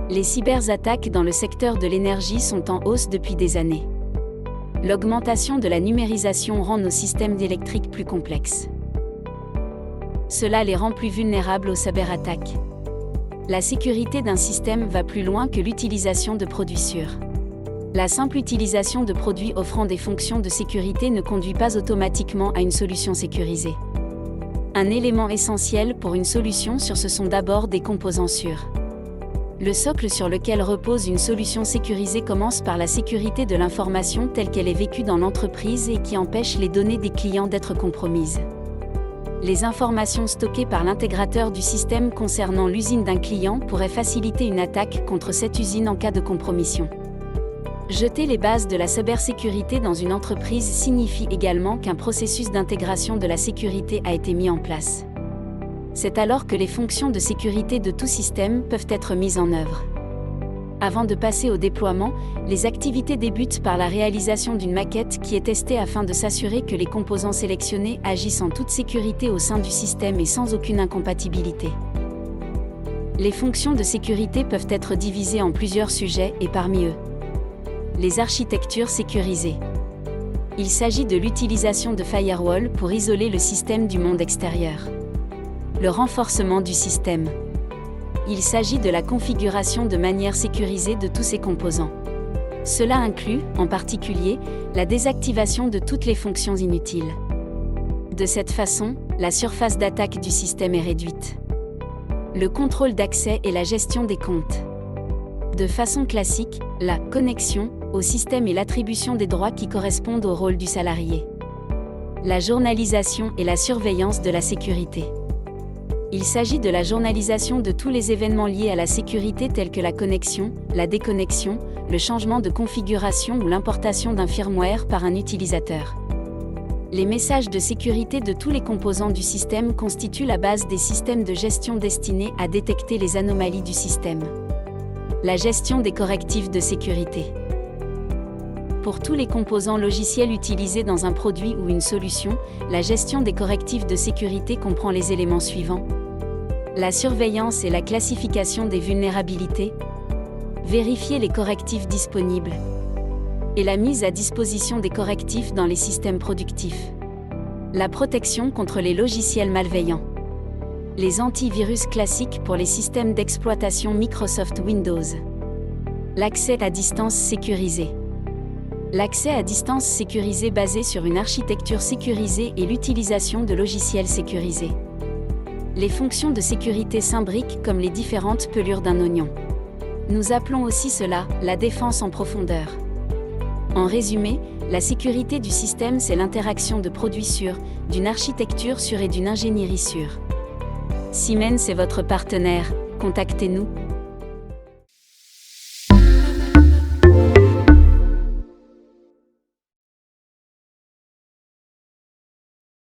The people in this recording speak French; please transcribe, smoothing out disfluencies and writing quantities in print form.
Les cyberattaques dans le secteur de l'énergie sont en hausse depuis des années. L'augmentation de la numérisation rend nos systèmes électriques plus complexes. Cela les rend plus vulnérables aux cyberattaques. La sécurité d'un système va plus loin que l'utilisation de produits sûrs. La simple utilisation de produits offrant des fonctions de sécurité ne conduit pas automatiquement à une solution sécurisée. Un élément essentiel pour une solution sûre, ce sont d'abord des composants sûrs. Le socle sur lequel repose une solution sécurisée commence par la sécurité de l'information telle qu'elle est vécue dans l'entreprise et qui empêche les données des clients d'être compromises. Les informations stockées par l'intégrateur du système concernant l'usine d'un client pourraient faciliter une attaque contre cette usine en cas de compromission. Jeter les bases de la cybersécurité dans une entreprise signifie également qu'un processus d'intégration de la sécurité a été mis en place. C'est alors que les fonctions de sécurité de tout système peuvent être mises en œuvre. Avant de passer au déploiement, les activités débutent par la réalisation d'une maquette qui est testée afin de s'assurer que les composants sélectionnés agissent en toute sécurité au sein du système et sans aucune incompatibilité. Les fonctions de sécurité peuvent être divisées en plusieurs sujets et parmi eux, les architectures sécurisées. Il s'agit de l'utilisation de firewalls pour isoler le système du monde extérieur. Le renforcement du système. Il s'agit de la configuration de manière sécurisée de tous ses composants. Cela inclut, en particulier, la désactivation de toutes les fonctions inutiles. De cette façon, la surface d'attaque du système est réduite. Le contrôle d'accès et la gestion des comptes. De façon classique, la connexion au système et l'attribution des droits qui correspondent au rôle du salarié. La journalisation et la surveillance de la sécurité. Il s'agit de la journalisation de tous les événements liés à la sécurité tels que la connexion, la déconnexion, le changement de configuration ou l'importation d'un firmware par un utilisateur. Les messages de sécurité de tous les composants du système constituent la base des systèmes de gestion destinés à détecter les anomalies du système. La gestion des correctifs de sécurité. Pour tous les composants logiciels utilisés dans un produit ou une solution, la gestion des correctifs de sécurité comprend les éléments suivants. La surveillance et la classification des vulnérabilités. Vérifier les correctifs disponibles. Et la mise à disposition des correctifs dans les systèmes productifs. La protection contre les logiciels malveillants. Les antivirus classiques pour les systèmes d'exploitation Microsoft Windows. L'accès à distance sécurisé. L'accès à distance sécurisé basé sur une architecture sécurisée et l'utilisation de logiciels sécurisés. Les fonctions de sécurité s'imbriquent comme les différentes pelures d'un oignon. Nous appelons aussi cela la défense en profondeur. En résumé, la sécurité du système, c'est l'interaction de produits sûrs, d'une architecture sûre et d'une ingénierie sûre. Siemens est votre partenaire, contactez-nous.